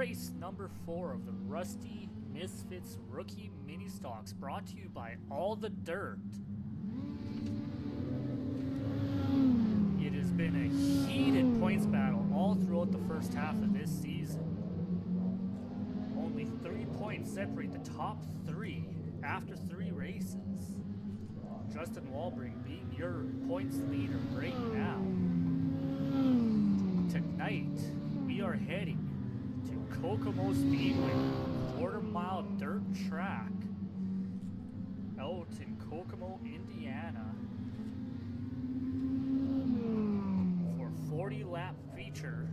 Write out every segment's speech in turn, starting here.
race number 4 of the Rusty Misfits Rookie Mini Stocks, brought to you by All the Dirt. It has been a heated points battle all throughout the first half of this season. Only 3 points separate the top 3 after 3 races. Justin Walbring being your points leader right now. Tonight, we are heading to Kokomo Speedway, quarter-mile dirt track out in Kokomo, Indiana, for 40-lap feature,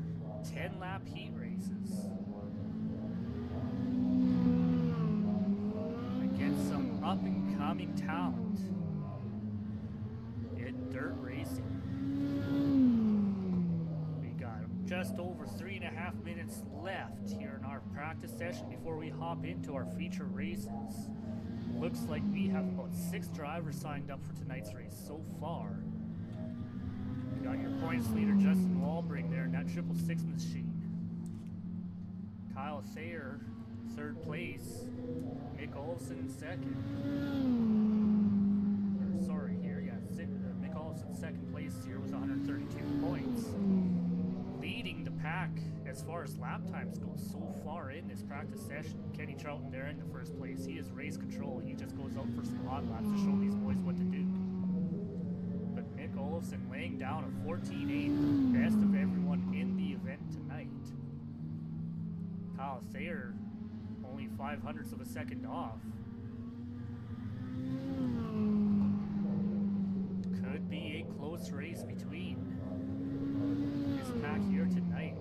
10-lap heat races against some up-and-coming talent in dirt racing. Just over 3.5 minutes left here in our practice session before we hop into our feature races. Looks like we have about 6 drivers signed up for tonight's race so far. You got your points leader Justin Walbring there in that 666 machine. Kyle Thayer, 3rd place. Mick Olsen, 2nd. Mick Olsen, 2nd place here with 132 points. Leading the pack as far as lap times go so far in this practice session. Kenny Troughton there in the 1st place. He is race control. He just goes out for some hot laps to show these boys what to do. But Mick Olsen laying down a 14.8, the best of everyone in the event tonight. Kyle Thayer only 0.05 of a second off. Could be a close race between this pack here tonight.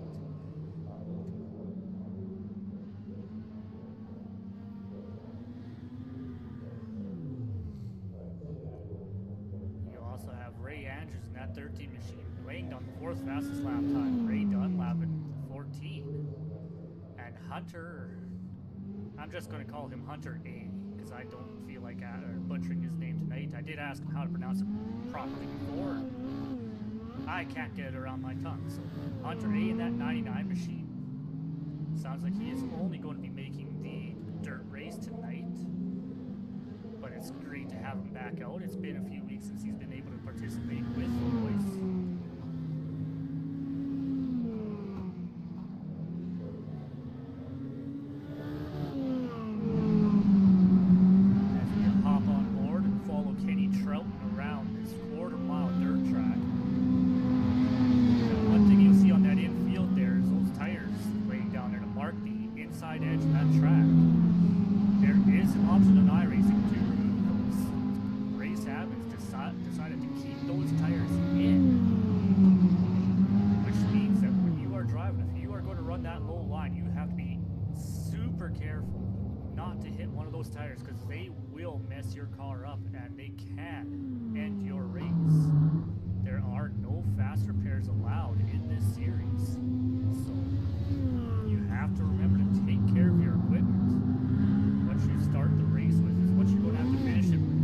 You also have Ray Andrews in that 13 machine, laying down the 4th fastest lap time. Ray Dunlap in 14. And Hunter, I'm just going to call him Hunter A, because I don't feel like butchering his name tonight. I did ask him how to pronounce it properly before. I can't get it around my tongue. So Hunter A in that 99 machine. Sounds like he is only going to be making the dirt race tonight. But it's great to have him back out. It's been a few weeks since he's been able to participate with the boys. As we hop on board and follow Kenny Troughton around this quarter-mile dirt track. Inside edge of that track. There is an option on iRacing to remove those. Race Habits decided to keep those tires in, which means that when you are driving, if you are going to run that low line, you have to be super careful not to hit one of those tires, because they will mess your car up and they can end your race. There are no fast repairs allowed in this series, so you have to remember to take care of your equipment. What you start the race with is what you're going to have to finish it with.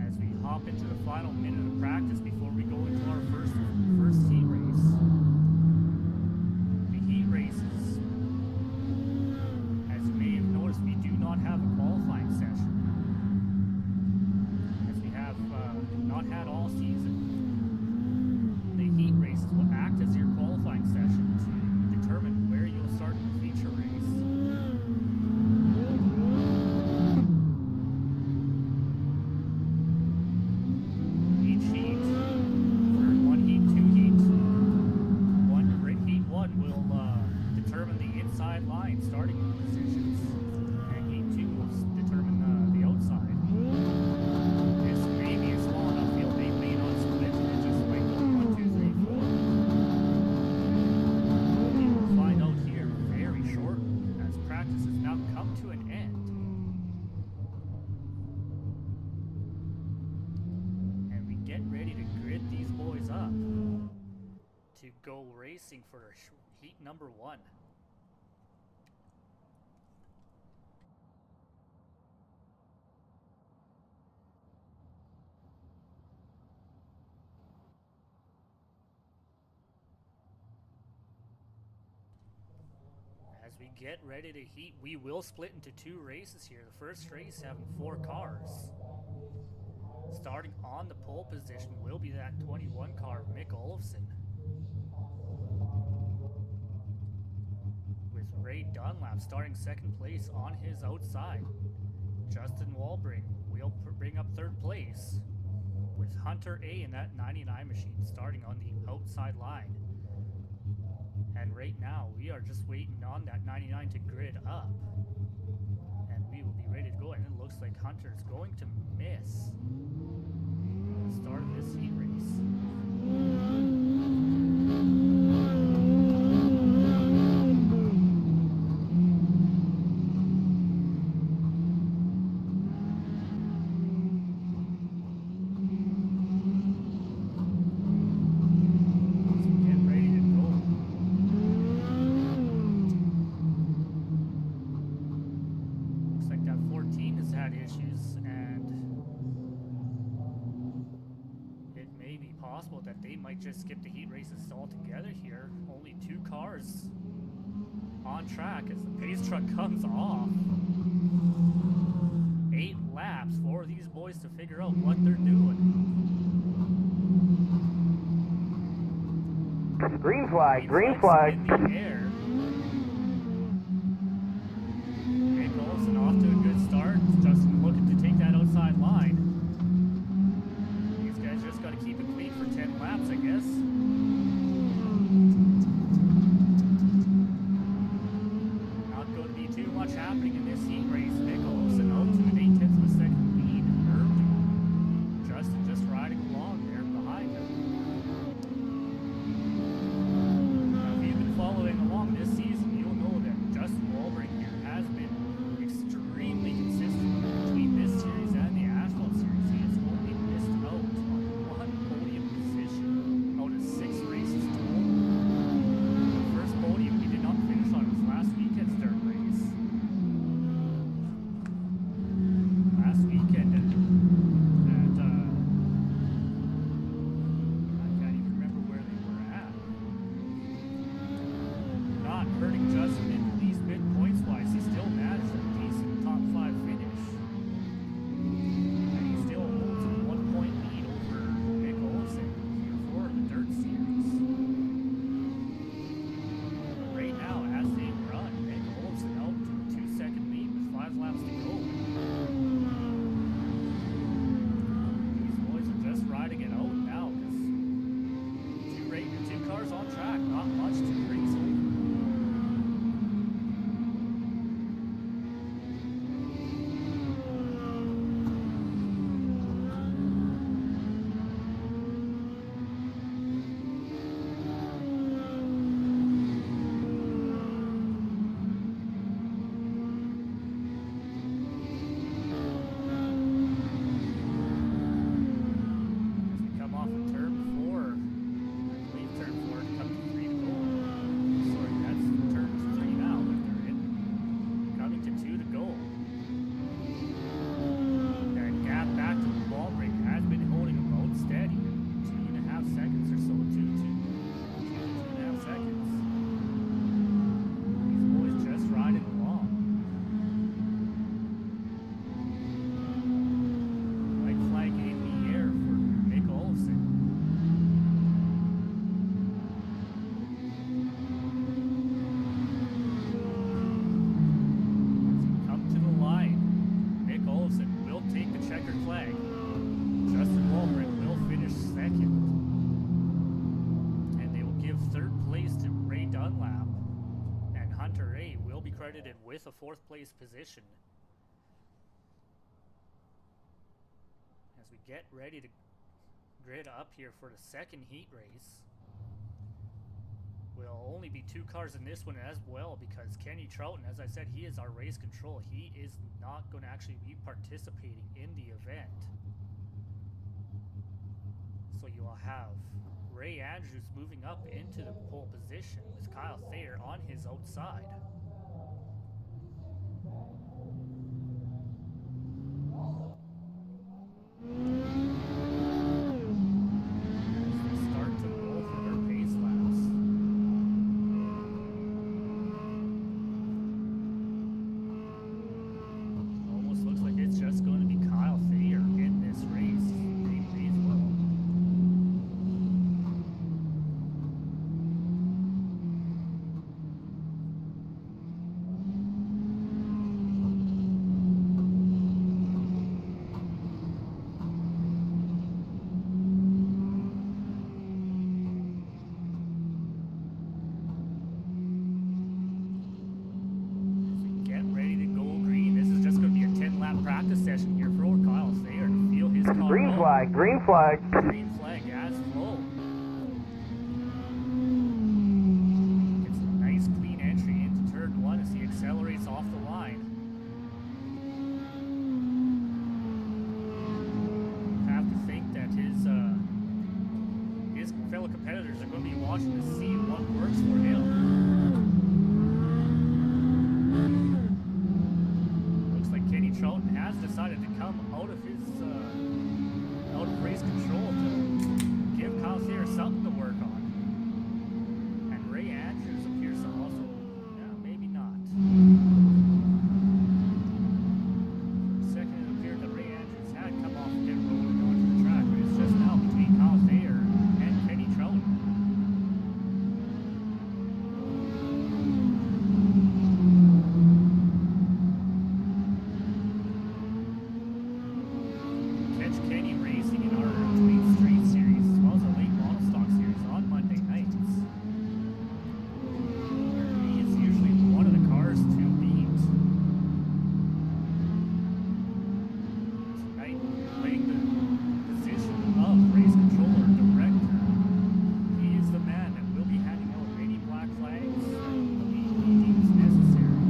As we hop into the final minute of practice before we go into our first heat race. The heat races, as you may have noticed, we do not have a qualifying session, as we have not had all season. The heat races will act as your qualifying session to determine where you'll start in the feature race. Each heat, for 1 heat, 2 heat, heat 1 will determine the inside line starting positions, and heat 2 will determine the outside. This may be a small enough field, they may not split, it just might go 1, 2, 3, 4. We will find out here very shortly, as practice has now come to an end. And we get ready to grid these boys up to go racing for heat number 1. we get ready to heat, we will split into 2 races here. The first race having 4 cars. Starting on the pole position will be that 21 car, Mick Olofsson. With Ray Dunlap starting second place on his outside. Justin Walbring will bring up third place. With Hunter A in that 99 machine starting on the outside line. And right now, we are just waiting on that 99 to grid up. And we will be ready to go. And it looks like Hunter's going to miss the start of this heat race. That they might just skip the heat races altogether here. Only 2 cars on track as the pace truck comes off. 8 laps for these boys to figure out what they're doing. Green flag, green flag. In the air. Nick Olofsson off to a good start. Justin looking to take that outside line. Just got to keep it clean for 10 laps, I guess. Not going to be too much happening in this heat race. Nick Olofsson out to an 8/10 of a second lead early. Justin just riding along there behind him. Now, if you've been following along this season, you'll know that Justin Walbring here has been extremely consistent between this series and the asphalt series. He has only missed out on podium position out of 6 races total. The first podium he did not finish on was last weekend's dirt race. Last weekend at I can't even remember where they were at. Not hurting Justin in the least bit points wise. He still managed a decent top 5 finish. And he still holds a 1-point lead over Mick Olofsson here for the dirt series. Right now, as they run, Mick Olofsson out to a 2-second lead with 5 laps to go. These boys are just riding it out now because 2 cars on track, not much to race over. Credited with a 4th place position. As we get ready to grid up here for the second heat race. Will only be 2 cars in this one as well because Kenny Troughton, as I said, he is our race control. He is not going to actually be participating in the event. So you will have Ray Andrews moving up into the pole position with Kyle Thayer on his outside. call Green roll. flag, green flag. Green flag as flow. Gets a nice clean entry into turn 1 as he accelerates off the line. Have to think that his fellow competitors are going to be watching to see what works for him. Looks like Kenny Troughton has decided to come out of his out of race control to give Kyle Thayer something to work on. And Ray Andrews appears to also, maybe not. For a second it appeared that Ray Andrews had come off pit road and onto the track, but it's just now between Kyle Thayer and Kenny Troughton. Catch Kenny racing in our Late Street Series as well as our Late Model Stock Series on Monday nights. Where he is usually one of the cars to beat. Tonight, playing the position of race controller director. He is the man that will be handing out any black flags that he deems necessary.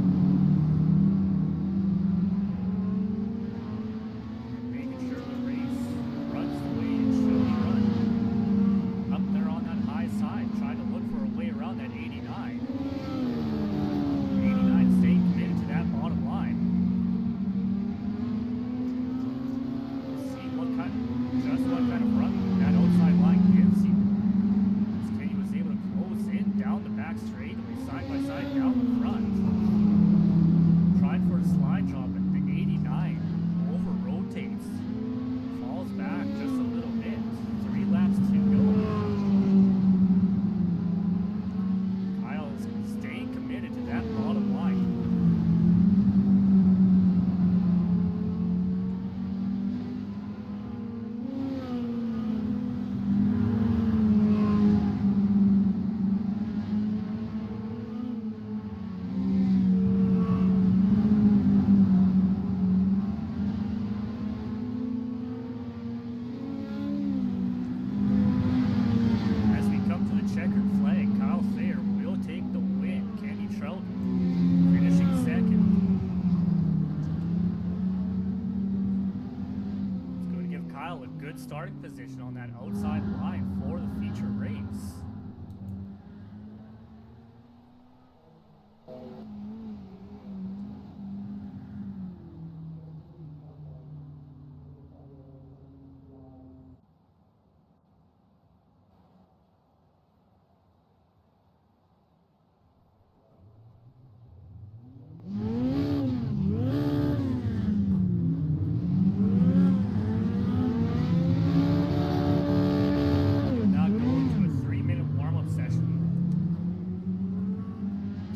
Making sure the race runs the way it should be run. Up there on that high side, trying to look for a way around that 89. 89 staying committed to that bottom line. See what kind of run that outside line gives you. As Kenny was able to close in down the back straightaway, side by side down the front. Tried for a slide job, but the 89 over rotates. Falls back just a little bit. 3 laps to go. Kyle is staying committed to that bottom line. As we come to the checkered flag, Kyle Thayer will take the win. Kenny Troughton finishing second. It's going to give Kyle a good starting position on that outside line for the feature race. We'll now go into a 3-minute warm-up session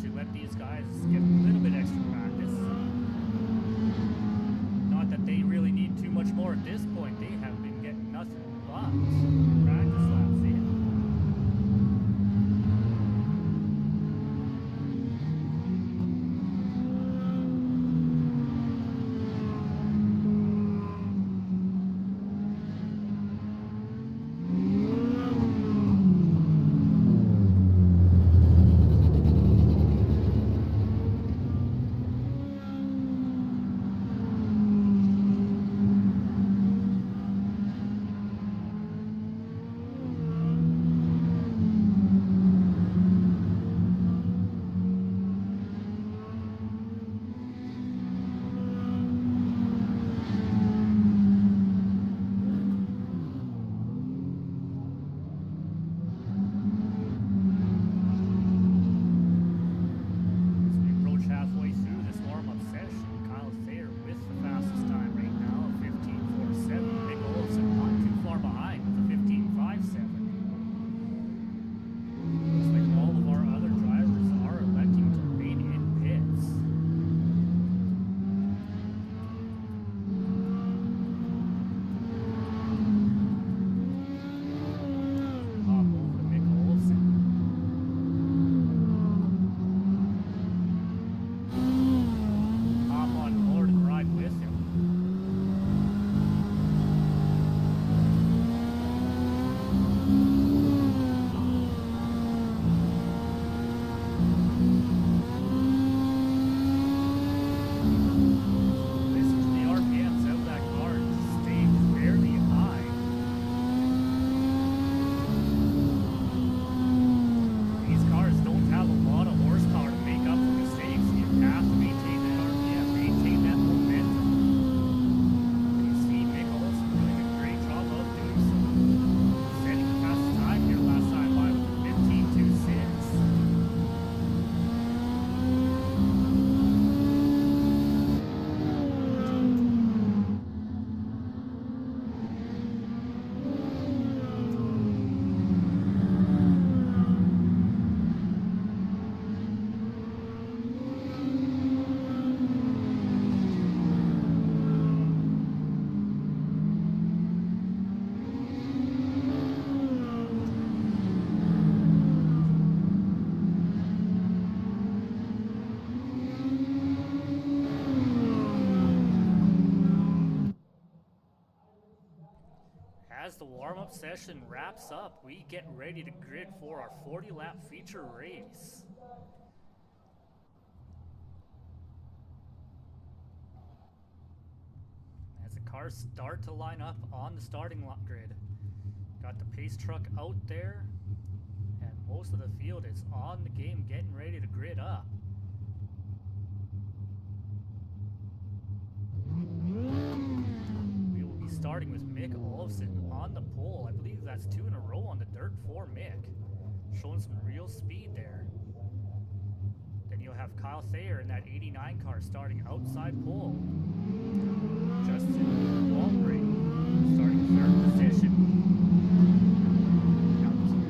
to let these guys get a little bit extra practice. Not that they really need too much more at this point. They have been getting nothing but practice laps in. warm-up session wraps up, we get ready to grid for our 40-lap feature race. As the cars start to line up on the starting lot grid, got the pace truck out there, and most of the field is on the game getting ready to grid up. We will be starting with Mick Olofsson on the pole. I believe that's 2 in a row on the dirt for Mick, showing some real speed there. Then you'll have Kyle Thayer in that 89 car starting outside pole. Justin Walbring starting 3rd position.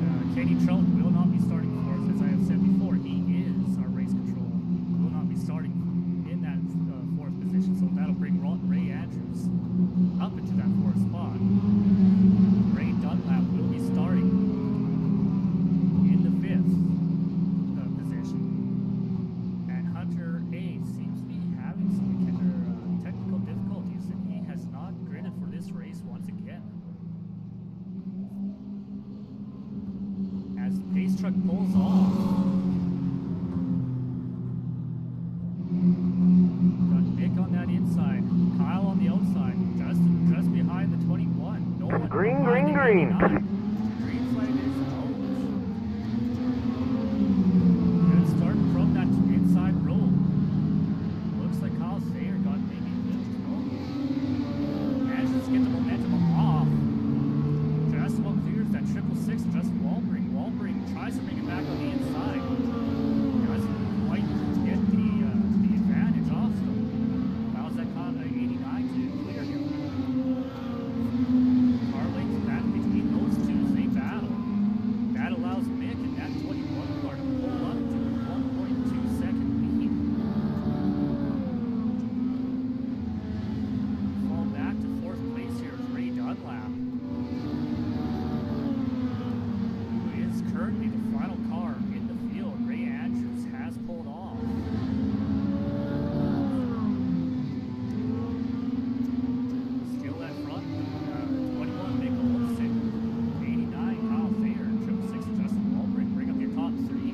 Now, Kenny Trout will not be starting 4th, as I have said before. He is our race control. Will not be starting in that 4th position, so that'll bring Ray Andrews up into that 4th spot. Ray Dunlap will be starting in the 5th position. And Hunter A seems to be having some technical difficulties, and he has not gridded for this race once again. As the pace truck pulls off, got Nick on that inside, Kyle on the outside, Justin just behind the 21. No one Green, behind green, the green. 89. Green flag is out. Good start from that inside row. Looks like Kyle Thayer got maybe a little thrown. Manages to get the momentum off. Just about clears that 666. Justin Walbring. Walbring tries to bring it back on the inside. Doesn't quite get the advantage off them. Allows that car 89 to clear him. Car length back between those two as they battle. That allows Mick and that 21 car to pull up to a 1.2 second lead. Fall back to 4th place here is Ray Dunlap, who is currently the final car in the field. Ray Andrews has pulled off. Still at front, 21 Mick Olofsson, 89 Kyle Thayer, 666 Justin Walbring. Bring up your top 3.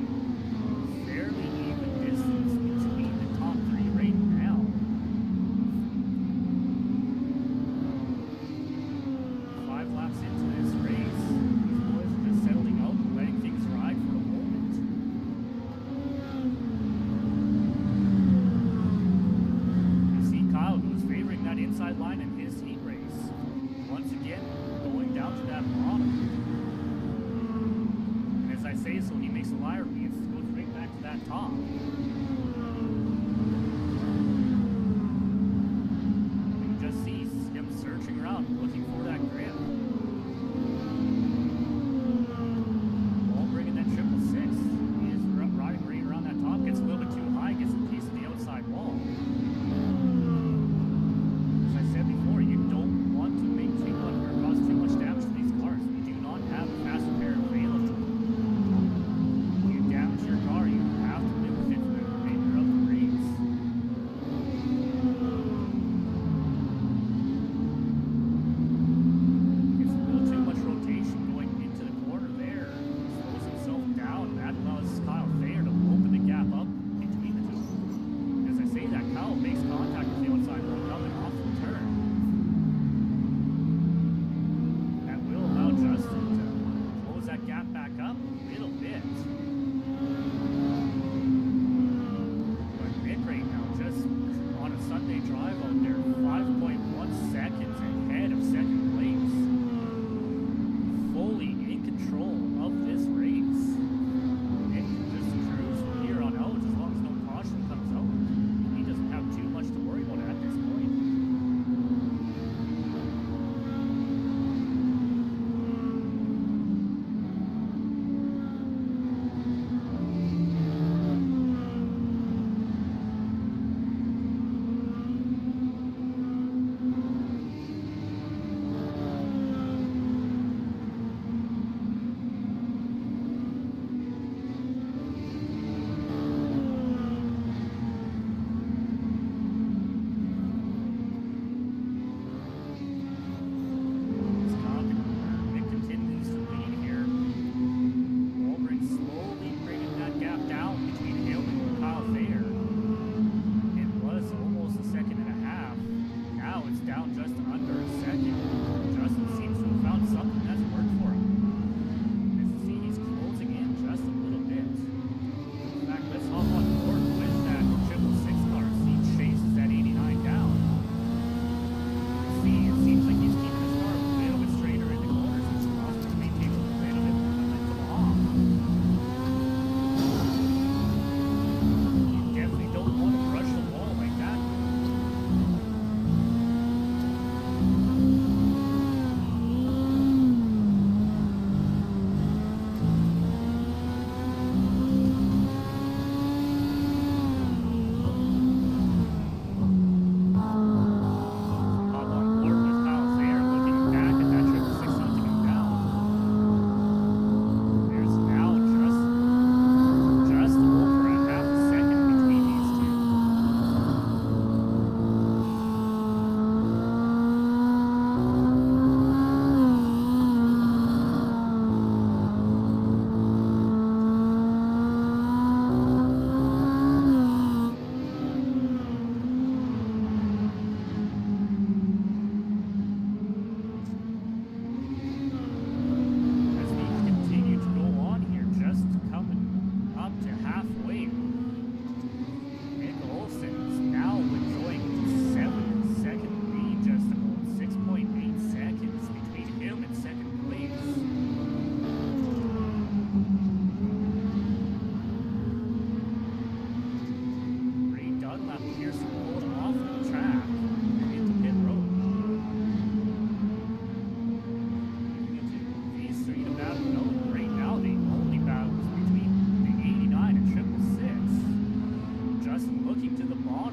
Fairly even distance between the top 3 right now. 5 laps into this race, these boys are just settling out and letting things ride for a moment. You see Kyle, who was favoring that inside line in his heat race, once again going down to that bottom. And as I say so, he makes a liar of me. It goes right back to that top. You can just see him searching around, looking for that grip. Walbring in that 666. He is riding right around that top. Gets a little bit too high, gets a piece of the outside wall. As I said before, you don't want to make too much or cause too much damage to these cars. We do not have a fast repair available. When you damage your car, you have to live with it for the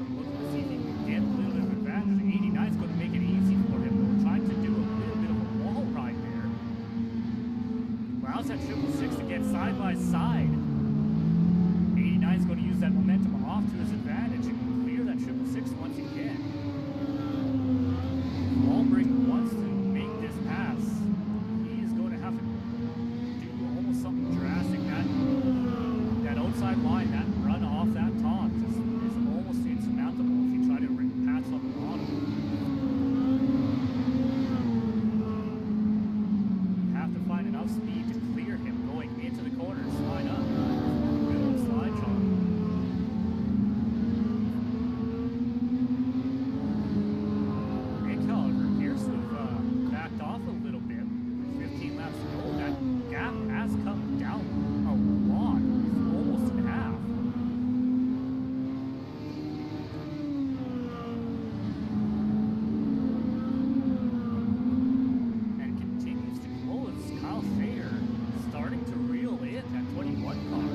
Connor looking to see if he can get a little bit of advantage. 89 is going to make it easy for him, though, trying to do a little bit of a wall ride there. Allows that 666 to get side by side. 89 is going to use that momentum off to his advantage and clear that 666 once again. Walbring wants to make this pass. He is going to have to do almost something drastic. That outside line, that run off that top just is almost insurmountable if you try to pass on the bottom. You have to find enough speed to clear him going into the corner, slide up. Good old slide shot. Nick, however, appears to have backed off a little bit. 15 laps to go. That gap has come down a lot. It's almost in half. And continues to close. Kyle Thayer starting to reel in that 21 car.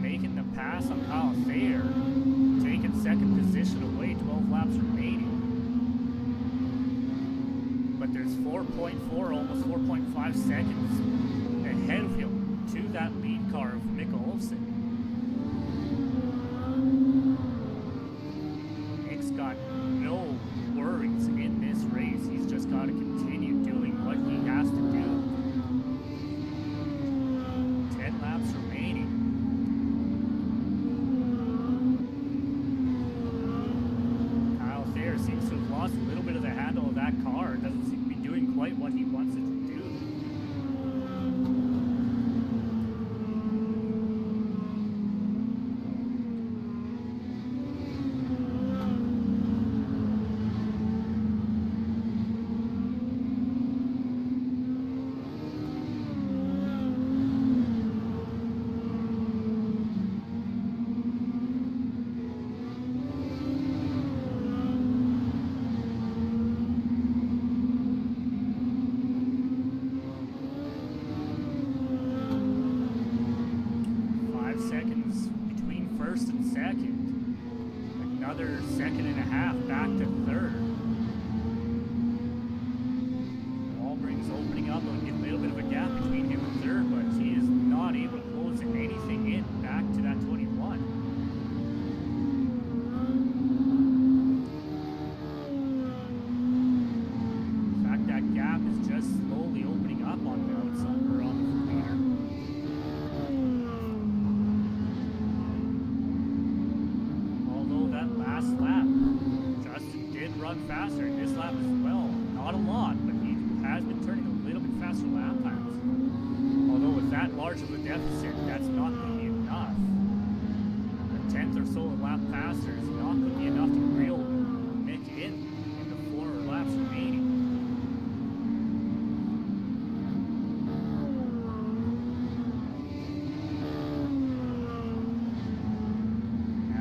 Making the pass on Kyle Thayer, taking second position away, 12 laps remaining. But there's 4.4, almost 4.5 seconds ahead of him to that lead car of Mick Olsen. Nick's got no worries in this race. He's just got to continue doing what he has to do. 10 laps remaining. Seems to have lost a little bit of the handle of that car. Doesn't seem to be doing quite what he wants it to do. 5 seconds between first and second. Another second and a half back to third. Walbring's opening up and getting a little bit of a gap between him and third, but he is not able to close anything in back to that 21. In fact, that gap is just slowly opening up on the outside or on the leader. Although that last lap, Justin did run faster in this lap as well. Not a lot, but he has been turning a little bit faster lap times. Although with that large of a deficit, that's not going to be enough. A tenth or so a lap faster is not going to be enough to reel Nick in the 4 laps remaining.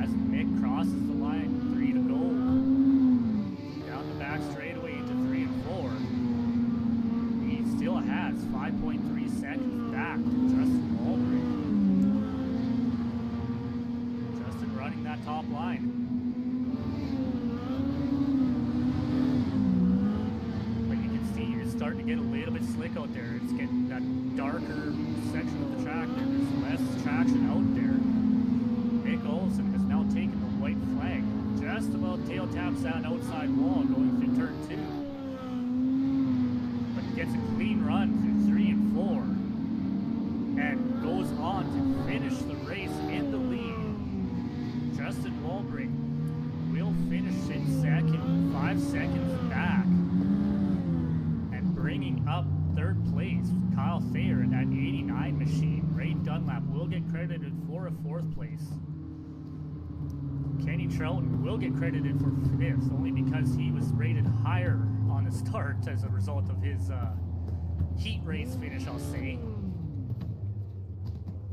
As Nick crosses the line, 3 to go. Down the back straightaway into 3 and 4. He still has 5.3 seconds back to Justin Walbring. Justin running that top line. But you can see it's starting to get a little bit slick out there. It's getting that darker section of the track there. There's less traction out there. Mick Olsen has now taken the white flag. Just about tail taps that outside wall going through turn 2. But gets a clean run through 3 and 4. And goes on to finish the race in the lead. Justin Walbring will finish in second, 5 seconds back. And bringing up third place, Kyle Thayer in that 89 machine. Ray Dunlap will get credited for a 4th place. Kenny Trouton will get credited for 5th, only because he was rated higher on the start as a result of his heat race finish, I'll say.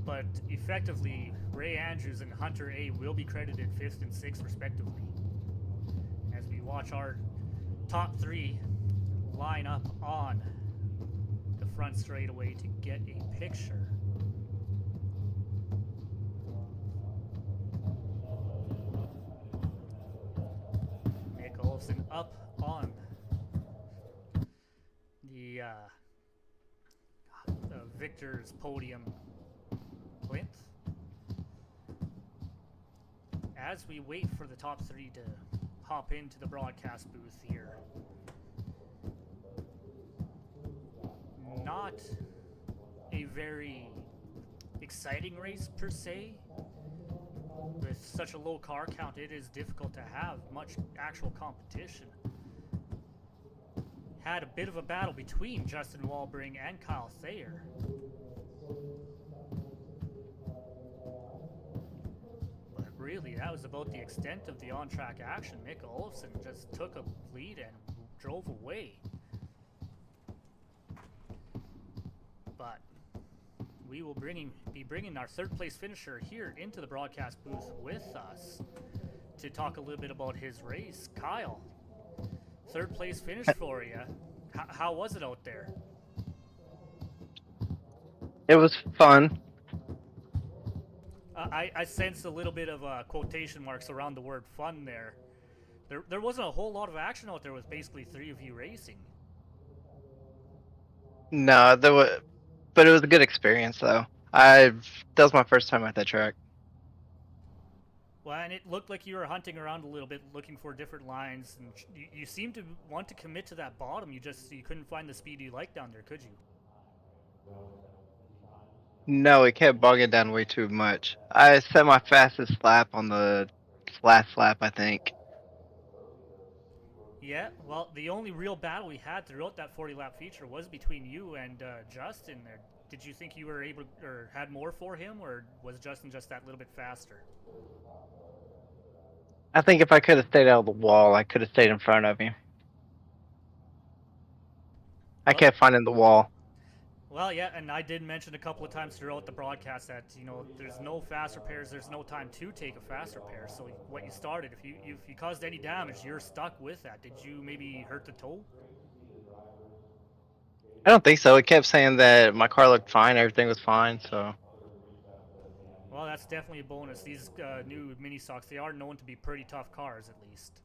But effectively, Ray Andrews and Hunter A will be credited 5th and 6th respectively, as we watch our top 3 line up on the front straightaway to get a picture. Nick Olofsson up on the Victor's podium plinth. As we wait for the top 3 to hop into the broadcast booth here. Not a very exciting race per se. With such a low car count, it is difficult to have much actual competition. Had a bit of a battle between Justin Walbring and Kyle Thayer. But really, that was about the extent of the on-track action. Nick Olofsson just took a lead and drove away. But we will be bringing our 3rd place finisher here into the broadcast booth with us to talk a little bit about his race. Kyle, 3rd place finish for you. How was it out there? It was fun. I sensed a little bit of quotation marks around the word fun there. There wasn't a whole lot of action out there with basically 3 of you racing. No, but it was a good experience though. That was my first time at that track. Well, and it looked like you were hunting around a little bit, looking for different lines, and you seemed to want to commit to that bottom. You couldn't find the speed you liked down there, could you? No, it kept bogging down way too much. I set my fastest lap on the last lap, I think. Yeah, well, the only real battle we had throughout that 40-lap feature was between you and Justin there. Did you think you were able or had more for him, or was Justin just that little bit faster? I think if I could have stayed out of the wall, I could have stayed in front of him. I kept finding the wall. Well, yeah, and I did mention a couple of times throughout the broadcast that, there's no faster pairs, there's no time to take a faster pair. So what you started, if you caused any damage, you're stuck with that. Did you maybe hurt the toe? I don't think so. It kept saying that my car looked fine, everything was fine, so. Well, that's definitely a bonus. These new mini stocks, they are known to be pretty tough cars, at least.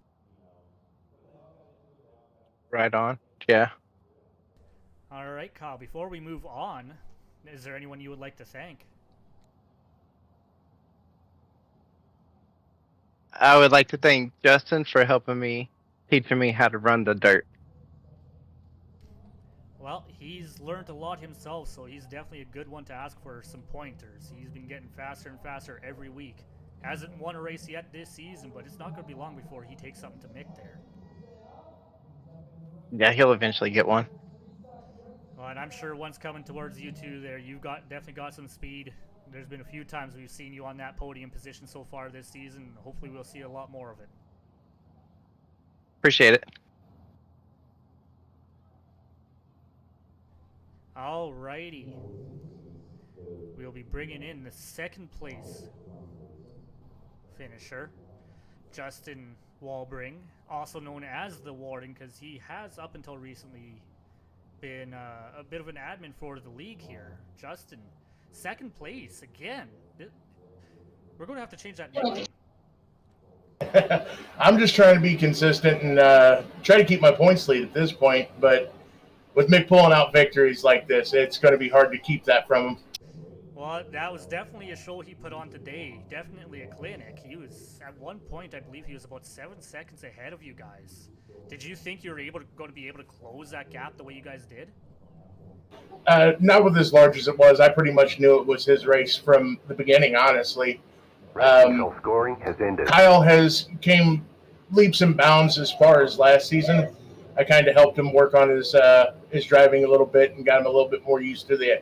Right on, yeah. All right, Kyle, before we move on, is there anyone you would like to thank? I would like to thank Justin for helping me, teaching me how to run the dirt. Well, he's learned a lot himself, so he's definitely a good one to ask for some pointers. He's been getting faster and faster every week. Hasn't won a race yet this season, but it's not going to be long before he takes something to Mick there. Yeah, he'll eventually get one. Well, and I'm sure one's coming towards you too there. You've definitely got some speed. There's been a few times we've seen you on that podium position so far this season. Hopefully we'll see a lot more of it. Appreciate it. Alrighty. We'll be bringing in the 2nd place finisher, Justin Walbring, also known as the Warden, because he has up until recently been a bit of an admin for the league here. Justin, 2nd place again. We're going to have to change that name. I'm just trying to be consistent and try to keep my points lead at this point, but with Mick pulling out victories like this, it's going to be hard to keep that from him. Well, that was definitely a show he put on today. Definitely a clinic. He was, at one point, I believe he was about 7 seconds ahead of you guys. Did you think you were going to be able to close that gap the way you guys did? Not with as large as it was. I pretty much knew it was his race from the beginning, honestly. Scoring has ended. Kyle came leaps and bounds as far as last season. I kind of helped him work on his driving a little bit and got him a little bit more used to the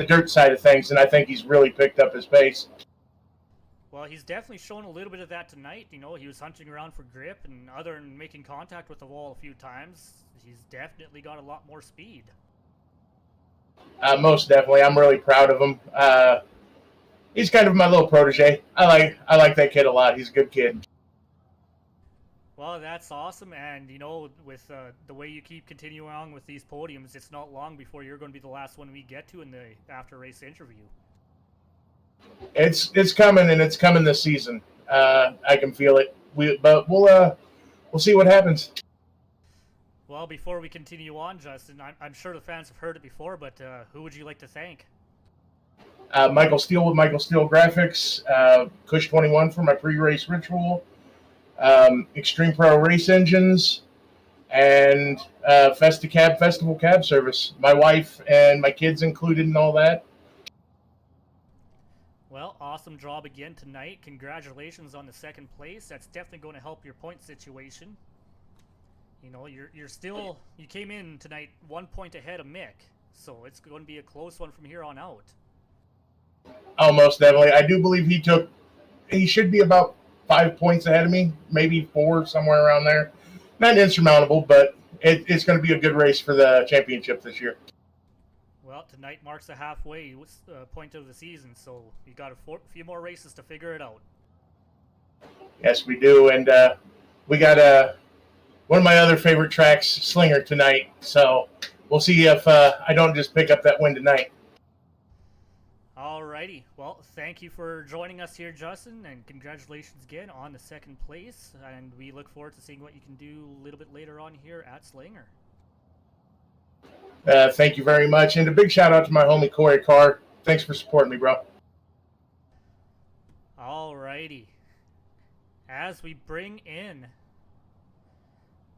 dirt side of things, and I think he's really picked up his pace. Well, he's definitely shown a little bit of that tonight. You know, he was hunting around for grip, and other than making contact with the wall a few times, he's definitely got a lot more speed. Most definitely, I'm really proud of him. He's kind of my little protege. I like that kid a lot. He's a good kid. Well, that's awesome, and you know, with the way you keep continuing on with these podiums, it's not long before you're going to be the last one we get to in the after-race interview. It's coming, and it's coming this season. I can feel it. But we'll see what happens. Well, before we continue on, Justin, I'm sure the fans have heard it before, but who would you like to thank? Michael Steele with Michael Steele Graphics, Cush 21 for my pre-race ritual, Extreme Pro Race Engines, and Festicab Festival Cab Service. My wife and my kids included in all that. Well, awesome job again tonight. Congratulations on the second place. That's definitely going to help your point situation. You know, you came in tonight 1 point ahead of Mick, so it's going to be a close one from here on out. Oh, most definitely. I do believe he should be about 5 points ahead of me, maybe 4, somewhere around there. Not insurmountable, but it's going to be a good race for the championship this year. Well, tonight marks the halfway point of the season, so you got a few more races to figure it out. Yes, we do, and we got one of my other favorite tracks, Slinger, tonight. So we'll see if I don't just pick up that win tonight. Alrighty. Well, thank you for joining us here, Justin, and congratulations again on the second place. And we look forward to seeing what you can do a little bit later on here at Slinger. Thank you very much, and a big shout out to my homie Corey Carr. Thanks for supporting me, bro. Alrighty. As we bring in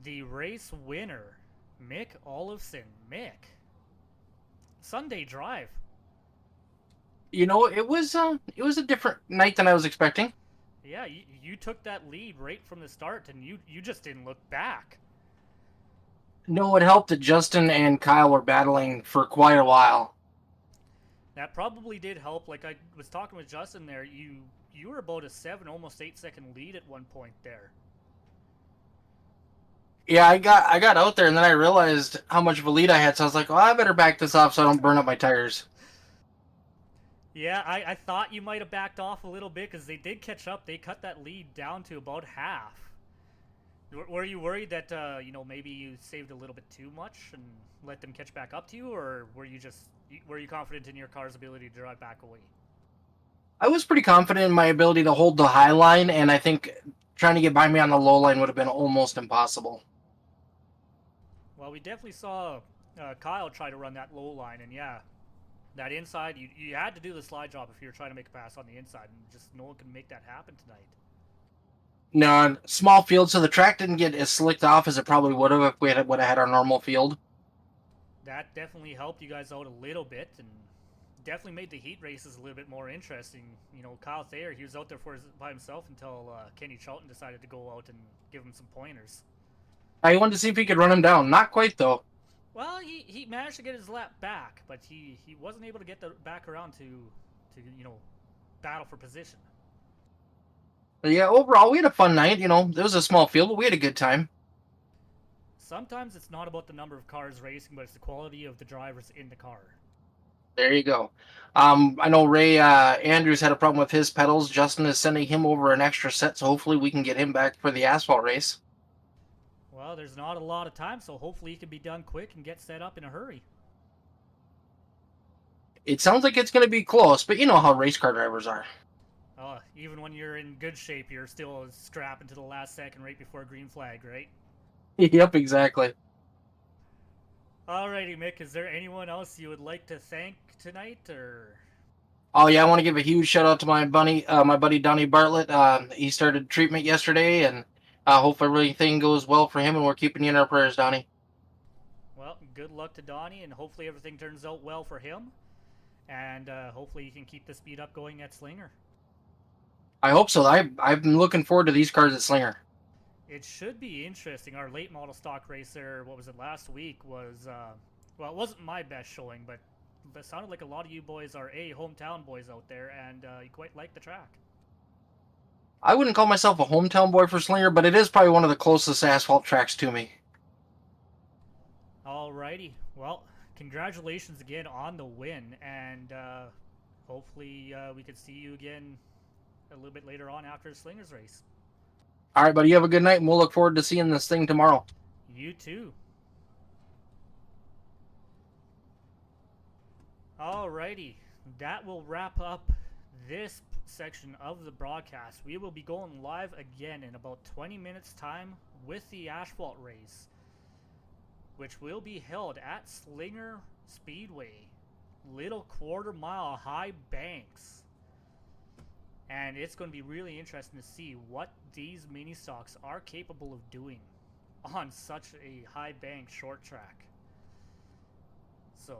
the race winner, Mick Olofsson. Mick, Sunday drive. You know, it was a different night than I was expecting. Yeah, you took that lead right from the start, and you just didn't look back. No, it helped that Justin and Kyle were battling for quite a while. That probably did help. Like I was talking with Justin there, you were about a 7, almost 8-second lead at one point there. Yeah, I got out there and then I realized how much of a lead I had, so I was like, well, I better back this off so I don't burn up my tires. Yeah, I thought you might have backed off a little bit because they did catch up. They cut that lead down to about half. Were you worried that maybe you saved a little bit too much and let them catch back up to you, or were you confident in your car's ability to drive back away? I was pretty confident in my ability to hold the high line, and I think trying to get by me on the low line would have been almost impossible. Well, we definitely saw Kyle try to run that low line, and yeah, that inside, you had to do the slide job if you were trying to make a pass on the inside, and just no one can make that happen tonight. No, small field, so the track didn't get as slicked off as it probably would have if we would have had our normal field. That definitely helped you guys out a little bit, and definitely made the heat races a little bit more interesting. You know, Kyle Thayer, he was out there by himself until Kenny Charlton decided to go out and give him some pointers. I wanted to see if he could run him down. Not quite, though. Well, he managed to get his lap back, but he wasn't able to get the back around to battle for position. But yeah, overall, we had a fun night. You know, it was a small field, but we had a good time. Sometimes it's not about the number of cars racing, but it's the quality of the drivers in the car. There you go. I know Ray Andrews had a problem with his pedals. Justin is sending him over an extra set, so hopefully we can get him back for the asphalt race. Well, there's not a lot of time, so hopefully it can be done quick and get set up in a hurry. It sounds like it's going to be close, but you know how race car drivers are. Even when you're in good shape, you're still scrapping to the last second right before a green flag, right? Yep, exactly. Alrighty, Mick, is there anyone else you would like to thank tonight, or? Oh yeah, I want to give a huge shout out to my buddy Donnie Bartlett. He started treatment yesterday, and hopefully everything goes well for him, and we're keeping you in our prayers, Donnie. Well, good luck to Donnie, and hopefully everything turns out well for him, and hopefully you can keep the speed up going at Slinger. I hope so. I've been looking forward to these cars at Slinger. It should be interesting. Our late model stock racer, what was it, last week was, well, it wasn't my best showing, but it sounded like a lot of you boys are hometown boys out there, and you quite like the track. I wouldn't call myself a hometown boy for Slinger, but it is probably one of the closest asphalt tracks to me. Alrighty. Well, congratulations again on the win, and hopefully we could see you again a little bit later on after the Slingers race. All right, buddy. You have a good night, and we'll look forward to seeing this thing tomorrow. You too. Alrighty. That will wrap up this section of the broadcast. We will be going live again in about 20 minutes time with the asphalt race, which will be held at Slinger Speedway, little quarter-mile high banks. And it's going to be really interesting to see what these mini stocks are capable of doing on such a high bank short track. So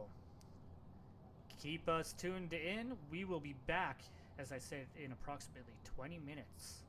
keep us tuned in. We will be back, as I said, in approximately 20 minutes.